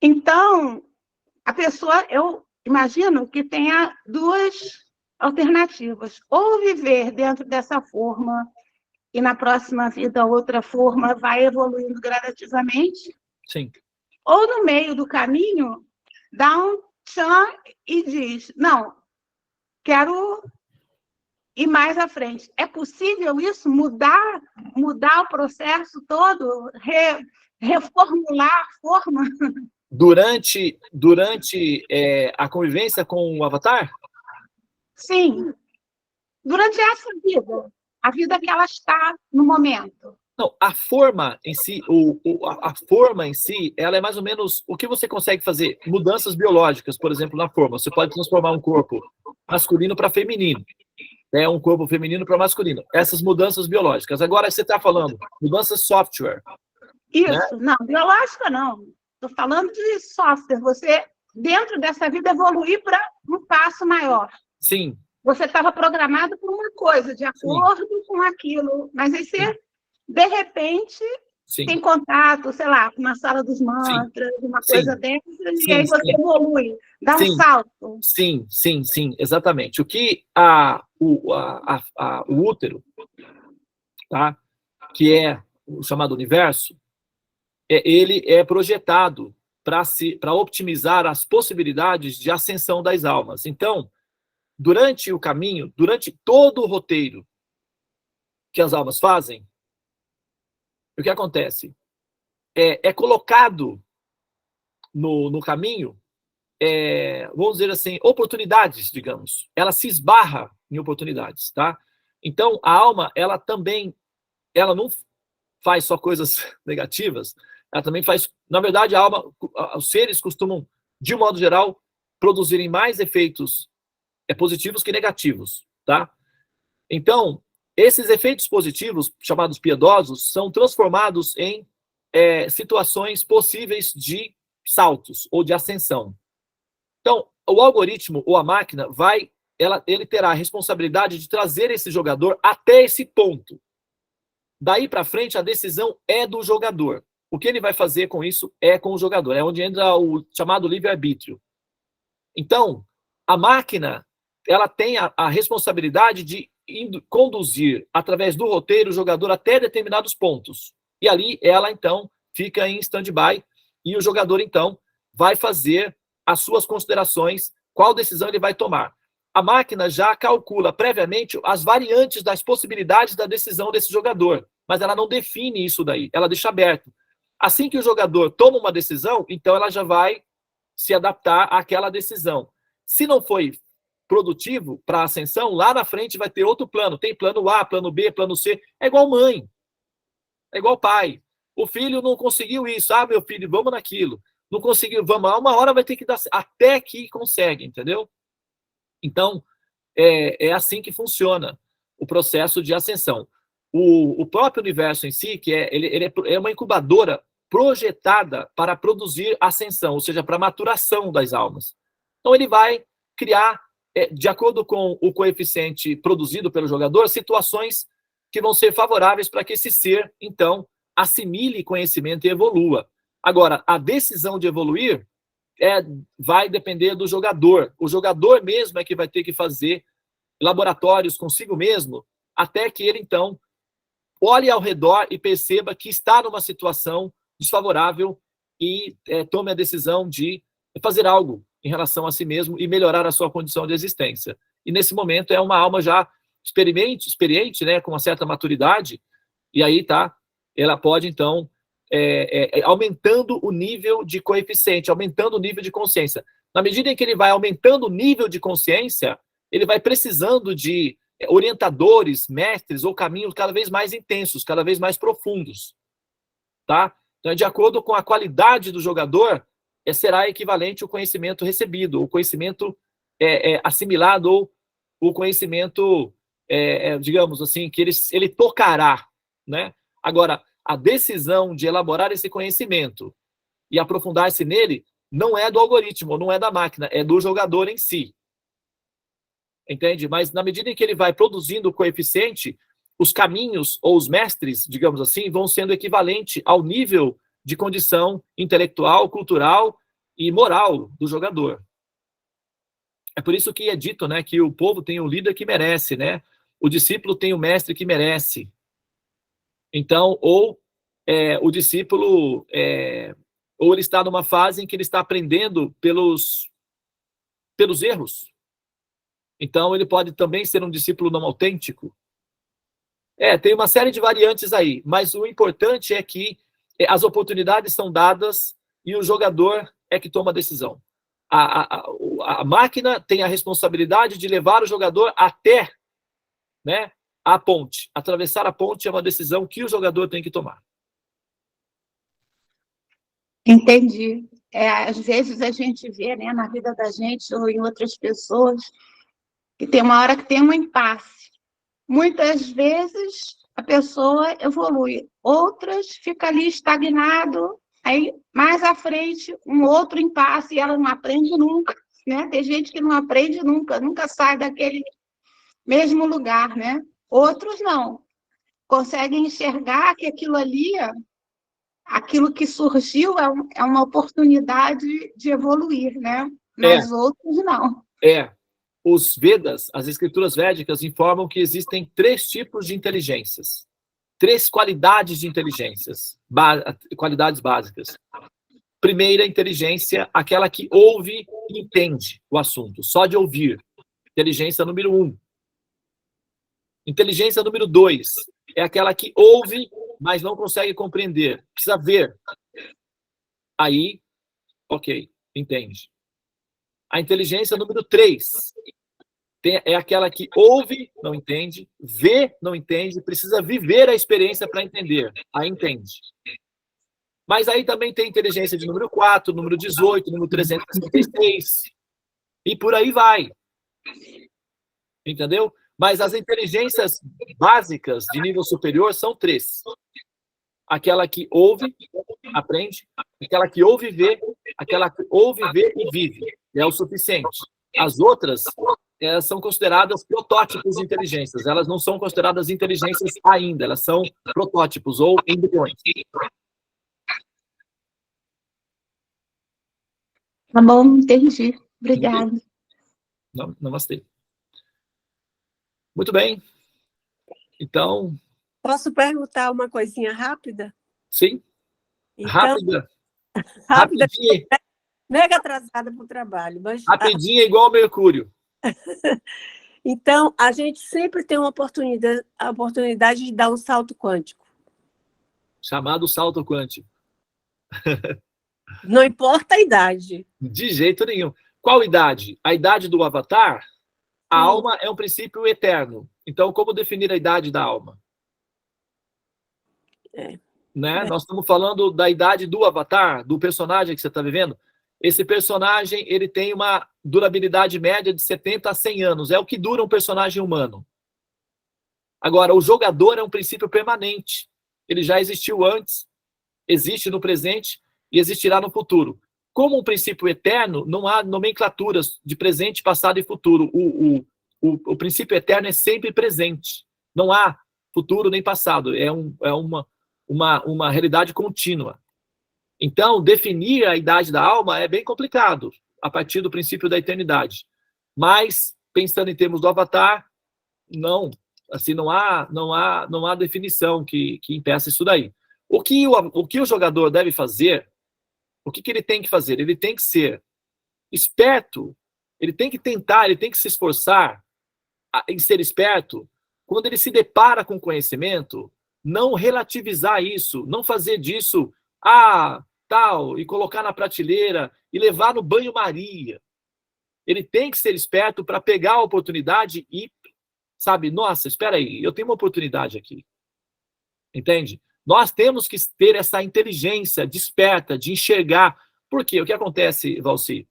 Então, a pessoa, eu imagino que tenha duas alternativas. Ou viver dentro dessa forma e na próxima vida outra forma vai evoluindo gradativamente, Sim. ou no meio do caminho dá um tchan e diz, não, quero ir mais à frente. É possível isso? Mudar o processo todo? Reformular a forma? Durante a convivência com o Avatar? Sim. Durante essa vida, a vida que ela está no momento. Não, a forma em si, a forma em si, ela é mais ou menos o que você consegue fazer. Mudanças biológicas, por exemplo, na forma. Você pode transformar um corpo masculino para feminino, né? Um corpo feminino para masculino. Essas mudanças biológicas. Agora você está falando mudanças software. Isso, Né? não, biológica não. Estou falando de software. Você, dentro dessa vida, evoluir para um passo maior. Sim. Você estava programado por uma coisa, de acordo Sim. com aquilo, mas aí você, Sim. de repente, Sim. tem contato, sei lá, com uma sala dos mantras, Sim. uma coisa dessas, e aí você evolui, dá um salto. Sim, exatamente. O que o útero, tá? Que é o chamado universo, ele é projetado para otimizar as possibilidades de ascensão das almas. Então, durante o caminho, durante todo o roteiro que as almas fazem, o que acontece? É colocado no caminho, vamos dizer assim, oportunidades, digamos. Ela se esbarra em oportunidades, tá? Então, a alma, ela não faz só coisas negativas, ela também faz... Na verdade, a alma, os seres costumam, de um modo geral, produzirem mais efeitos positivos que negativos, tá? Então, esses efeitos positivos, chamados piedosos, são transformados em situações possíveis de saltos ou de ascensão. Então, o algoritmo ou a máquina ele terá a responsabilidade de trazer esse jogador até esse ponto. Daí para frente, a decisão é do jogador. O que ele vai fazer com isso é com o jogador. É onde entra o chamado livre-arbítrio. Então, a máquina, ela tem a responsabilidade de conduzir, através do roteiro, o jogador até determinados pontos. E ali, ela, então, fica em stand-by e o jogador, então, vai fazer as suas considerações, qual decisão ele vai tomar. A máquina já calcula previamente as variantes das possibilidades da decisão desse jogador, mas ela não define isso daí, ela deixa aberto. Assim que o jogador toma uma decisão, então ela já vai se adaptar àquela decisão. Se não foi produtivo para a ascensão, lá na frente vai ter outro plano. Tem plano A, plano B, plano C. É igual mãe. É igual pai. O filho não conseguiu isso. Ah, meu filho, vamos naquilo. Não conseguiu, vamos lá. Uma hora vai ter que dar... Até que consegue, entendeu? Então, é assim que funciona o processo de ascensão. O próprio universo em si, que ele é uma incubadora projetada para produzir ascensão, ou seja, para maturação das almas. Então, ele vai criar, de acordo com o coeficiente produzido pelo jogador, situações que vão ser favoráveis para que esse ser, então, assimile conhecimento e evolua. Agora, a decisão de evoluir vai depender do jogador. O jogador mesmo é que vai ter que fazer laboratórios consigo mesmo, até que ele, então, olhe ao redor e perceba que está numa situação desfavorável e tome a decisão de fazer algo em relação a si mesmo e melhorar a sua condição de existência. E, nesse momento, é uma alma já experiente, né, com uma certa maturidade, e aí, ela pode, então, aumentando o nível de coeficiente, aumentando o nível de consciência. Na medida em que ele vai aumentando o nível de consciência, ele vai precisando de orientadores, mestres ou caminhos cada vez mais intensos, cada vez mais profundos, tá? Então, de acordo com a qualidade do jogador, será equivalente o conhecimento recebido, o conhecimento assimilado ou o conhecimento, digamos assim, que ele tocará, né? Agora, a decisão de elaborar esse conhecimento e aprofundar-se nele não é do algoritmo, não é da máquina, é do jogador em si. Entende? Mas na medida em que ele vai produzindo o coeficiente, os caminhos ou os mestres, digamos assim, vão sendo equivalentes ao nível de condição intelectual, cultural e moral do jogador. É por isso que é dito, né, que o povo tem o líder que merece, né? O discípulo tem o mestre que merece. Então, ou o discípulo, ou ele está numa fase em que ele está aprendendo pelos erros. Então, ele pode também ser um discípulo não autêntico. Tem uma série de variantes aí, mas o importante é que as oportunidades são dadas e o jogador é que toma a decisão. A máquina tem a responsabilidade de levar o jogador até, né, a ponte. Atravessar a ponte é uma decisão que o jogador tem que tomar. Entendi. Às vezes a gente vê, né, na vida da gente ou em outras pessoas que tem uma hora que tem um impasse. Muitas vezes a pessoa evolui, outras fica ali estagnado, aí mais à frente um outro impasse e ela não aprende nunca, né? Tem gente que não aprende nunca, nunca sai daquele mesmo lugar, né? Outros não, conseguem enxergar que aquilo ali, aquilo que surgiu é uma oportunidade de evoluir, né? Mas outros não. Os Vedas, as escrituras védicas, informam que existem 3 tipos de inteligências. 3 qualidades de inteligências, qualidades básicas. Primeira inteligência, aquela que ouve e entende o assunto, só de ouvir. Inteligência número 1. Inteligência número 2 é aquela que ouve, mas não consegue compreender. Precisa ver. Aí, ok, entende. A inteligência número 3 é aquela que ouve, não entende, vê, não entende, precisa viver a experiência para entender. Aí entende. Mas aí também tem inteligência de número 4, número 18, número 366. E por aí vai. Entendeu? Mas as inteligências básicas de nível superior são 3. Aquela que ouve, aprende, aquela que ouve, vê, aquela que ouve, vê e vive. É o suficiente. As outras, elas são consideradas protótipos de inteligências. Elas não são consideradas inteligências ainda. Elas são protótipos ou embriões. Tá bom, entendi. Obrigada. Namastê. Muito bem. Então... Posso perguntar uma coisinha rápida? Sim. Então, rápida. Rapidinha. Mega atrasada para o trabalho. Mas... Rapidinha igual ao Mercúrio. Então, a gente sempre tem a oportunidade de dar um salto quântico. Chamado salto quântico. Não importa a idade. De jeito nenhum. Qual idade? A idade do avatar? A alma é um princípio eterno. Então, como definir a idade da alma? Né? Nós estamos falando da idade do avatar, do personagem que você está vivendo. Esse personagem, ele tem uma durabilidade média de 70 a 100 anos. É o que dura um personagem humano. Agora, o jogador é um princípio permanente. Ele já existiu antes, existe no presente e existirá no futuro. Como um princípio eterno, não há nomenclaturas de presente, passado e futuro. O princípio eterno é sempre presente. Não há futuro nem passado. É uma realidade contínua. Então, definir a idade da alma é bem complicado, a partir do princípio da eternidade. Mas, pensando em termos do avatar, não. Assim, não há definição que impeça isso daí. O que o jogador deve fazer, o que ele tem que fazer? Ele tem que ser esperto, ele tem que tentar, ele tem que se esforçar em ser esperto. Quando ele se depara com conhecimento, não relativizar isso, não fazer disso, tal, e colocar na prateleira e levar no banho-maria. Ele tem que ser esperto para pegar a oportunidade e, sabe, nossa, espera aí, eu tenho uma oportunidade aqui. Entende? Nós temos que ter essa inteligência desperta de enxergar. Por quê? O que acontece, Valci?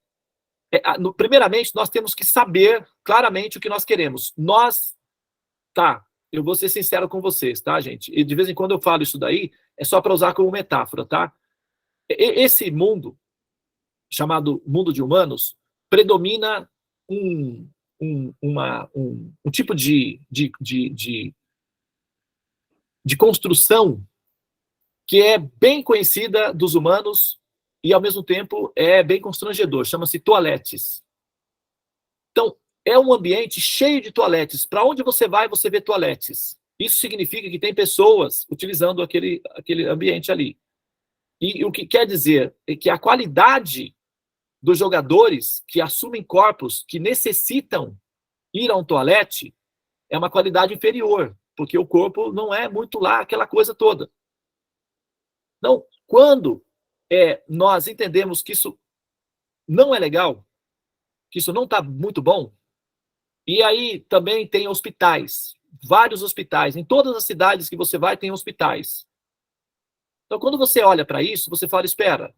Primeiramente, nós temos que saber claramente o que nós queremos. Eu vou ser sincero com vocês, tá, gente? E de vez em quando eu falo isso daí, é só para usar como metáfora, tá? Esse mundo, chamado mundo de humanos, predomina um tipo de construção que é bem conhecida dos humanos e, ao mesmo tempo, é bem constrangedor. Chama-se toaletes. Então, é um ambiente cheio de toaletes. Para onde você vai, você vê toaletes. Isso significa que tem pessoas utilizando aquele ambiente ali. E o que quer dizer é que a qualidade dos jogadores que assumem corpos que necessitam ir a um toalete é uma qualidade inferior, porque o corpo não é muito lá aquela coisa toda. Então, quando nós entendemos que isso não é legal, que isso não está muito bom, e aí também tem hospitais, vários hospitais, em todas as cidades que você vai tem hospitais. Então, quando você olha para isso, você fala, espera,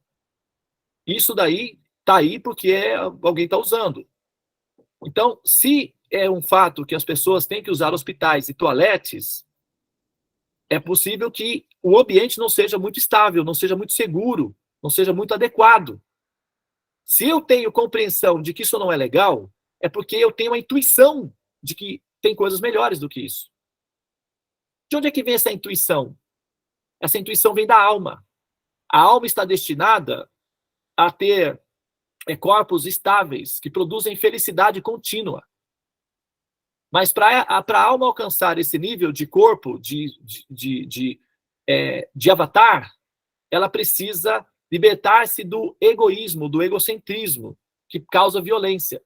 isso daí está aí porque alguém está usando. Então, se é um fato que as pessoas têm que usar hospitais e toaletes, é possível que o ambiente não seja muito estável, não seja muito seguro, não seja muito adequado. Se eu tenho compreensão de que isso não é legal, é porque eu tenho a intuição de que tem coisas melhores do que isso. De onde é que vem essa intuição? Essa intuição vem da alma. A alma está destinada a ter corpos estáveis, que produzem felicidade contínua. Mas para a alma alcançar esse nível de corpo, de avatar, ela precisa libertar-se do egoísmo, do egocentrismo, que causa violência.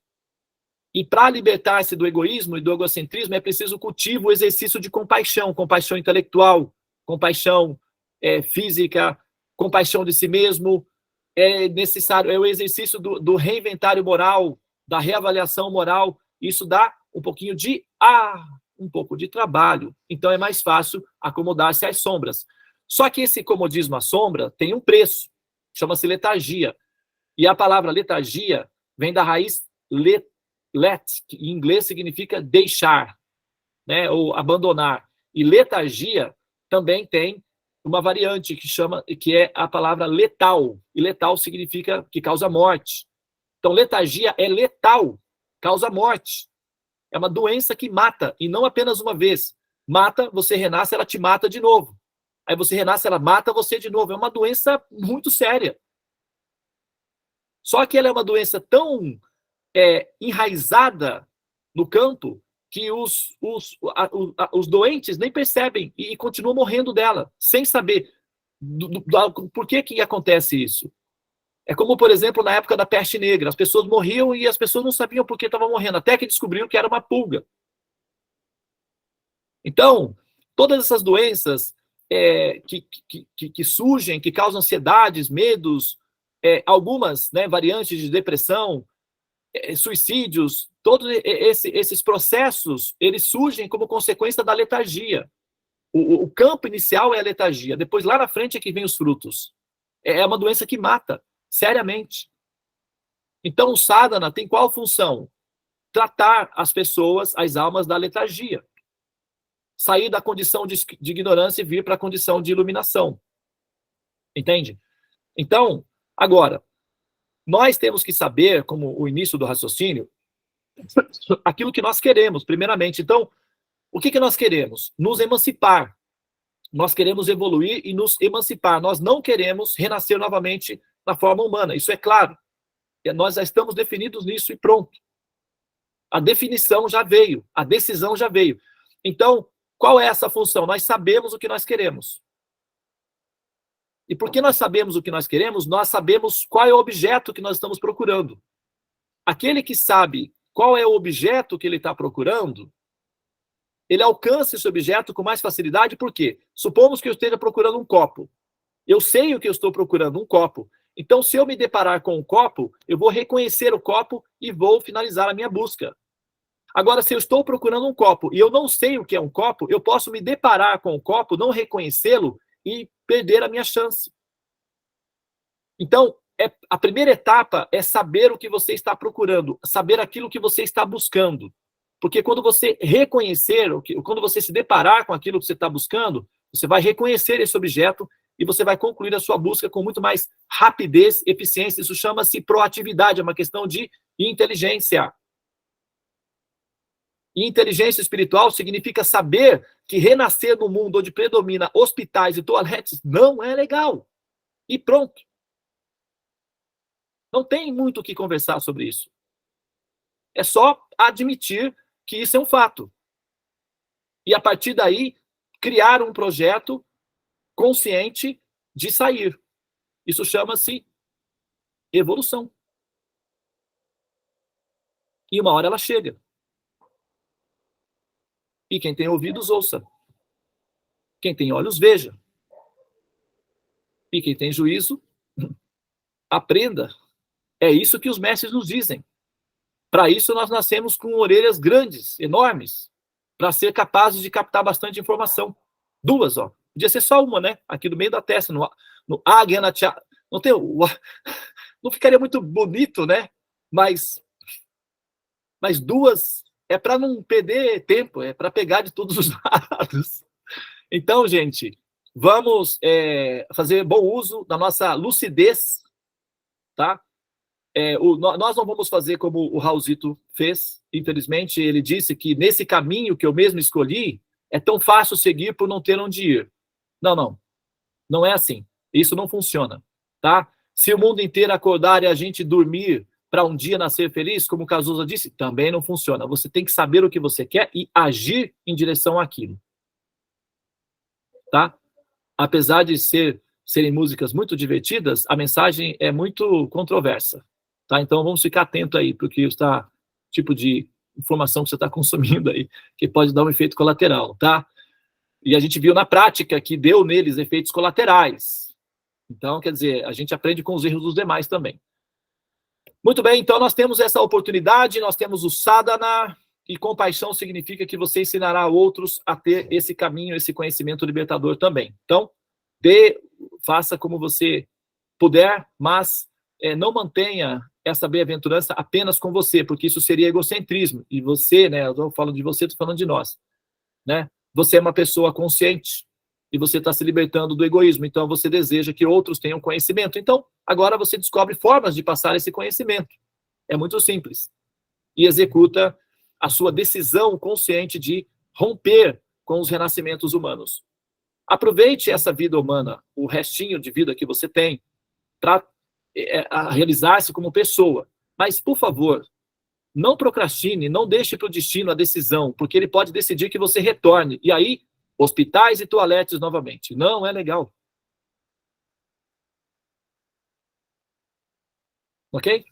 E para libertar-se do egoísmo e do egocentrismo, é preciso o cultivo, o exercício de compaixão, compaixão intelectual, compaixão física, compaixão de si mesmo. É necessário, é o exercício do reinventário moral, da reavaliação moral. Isso dá um pouquinho um pouco de trabalho. Então é mais fácil acomodar-se às sombras. Só que esse comodismo à sombra tem um preço, chama-se letargia. E a palavra letargia vem da raiz let, que em inglês significa deixar, né, ou abandonar. E letargia também tem uma variante que é a palavra letal. E letal significa que causa morte. Então, letargia é letal, causa morte. É uma doença que mata, e não apenas uma vez. Mata, você renasce, ela te mata de novo. Aí você renasce, ela mata você de novo. É uma doença muito séria. Só que ela é uma doença tão enraizada no campo que os doentes nem percebem e continuam morrendo dela, sem saber por que acontece isso. É como, por exemplo, na época da peste negra. As pessoas morriam e as pessoas não sabiam por que estavam morrendo, até que descobriram que era uma pulga. Então, todas essas doenças que surgem, que causam ansiedades, medos, algumas, né, variantes de depressão, suicídios, todos esses processos, eles surgem como consequência da letargia. O campo inicial é a letargia, depois lá na frente é que vem os frutos. É uma doença que mata, seriamente. Então o sadhana tem qual função? Tratar as pessoas, as almas da letargia. Sair da condição de ignorância e vir para a condição de iluminação. Entende? Então, agora, nós temos que saber, como o início do raciocínio, aquilo que nós queremos, primeiramente. Então, o que nós queremos? Nos emancipar. Nós queremos evoluir e nos emancipar. Nós não queremos renascer novamente na forma humana. Isso é claro. Nós já estamos definidos nisso e pronto. A definição já veio. A decisão já veio. Então, qual é essa função? Nós sabemos o que nós queremos. E porque nós sabemos o que nós queremos, nós sabemos qual é o objeto que nós estamos procurando. Aquele que sabe qual é o objeto que ele está procurando, ele alcança esse objeto com mais facilidade. Por quê? Supomos que eu esteja procurando um copo. Eu sei o que eu estou procurando, um copo. Então, se eu me deparar com um copo, eu vou reconhecer o copo e vou finalizar a minha busca. Agora, se eu estou procurando um copo e eu não sei o que é um copo, eu posso me deparar com o copo, não reconhecê-lo e perder a minha chance. Então, a primeira etapa é saber o que você está procurando, saber aquilo que você está buscando. Porque quando você reconhecer, quando você se deparar com aquilo que você está buscando, você vai reconhecer esse objeto e você vai concluir a sua busca com muito mais rapidez, eficiência. Isso chama-se proatividade, é uma questão de inteligência. E inteligência espiritual significa saber que renascer no mundo onde predomina hospitais e toaletes não é legal. E pronto. Não tem muito o que conversar sobre isso. É só admitir que isso é um fato. E, a partir daí, criar um projeto consciente de sair. Isso chama-se evolução. E uma hora ela chega. E quem tem ouvidos, ouça. Quem tem olhos, veja. E quem tem juízo, aprenda. É isso que os mestres nos dizem. Para isso, nós nascemos com orelhas grandes, enormes, para ser capazes de captar bastante informação. 2, ó. Podia ser só uma, né? Aqui no meio da testa, no águia, não tem não ficaria muito bonito, né? Mas 2 é para não perder tempo, é para pegar de todos os lados. Então, gente, vamos fazer bom uso da nossa lucidez, tá? Nós não vamos fazer como o Raulzito fez, infelizmente. Ele disse que nesse caminho que eu mesmo escolhi, é tão fácil seguir por não ter onde ir. Não. Não é assim. Isso não funciona, tá? Se o mundo inteiro acordar e a gente dormir para um dia nascer feliz, como o Cazuza disse, também não funciona. Você tem que saber o que você quer e agir em direção àquilo. Tá? Apesar de serem músicas muito divertidas, a mensagem é muito controversa. Tá? Então vamos ficar atento aí para o que está, tipo de informação que você está consumindo aí, que pode dar um efeito colateral, tá? E a gente viu na prática que deu neles efeitos colaterais. Então, quer dizer, a gente aprende com os erros dos demais também. Muito bem, então nós temos essa oportunidade, nós temos o sadhana, e compaixão significa que você ensinará outros a ter esse caminho, esse conhecimento libertador também. Então, faça como você puder, mas não mantenha essa bem-aventurança apenas com você, porque isso seria egocentrismo. E você, né, eu estou falando de você, estou falando de nós, né? Você é uma pessoa consciente e você está se libertando do egoísmo, então você deseja que outros tenham conhecimento. Então, agora você descobre formas de passar esse conhecimento. É muito simples. E executa a sua decisão consciente de romper com os renascimentos humanos. Aproveite essa vida humana, o restinho de vida que você tem, para realizar-se como pessoa. Mas, por favor, não procrastine, não deixe para o destino a decisão, porque ele pode decidir que você retorne. E aí, hospitais e toaletes novamente. Não é legal. Ok?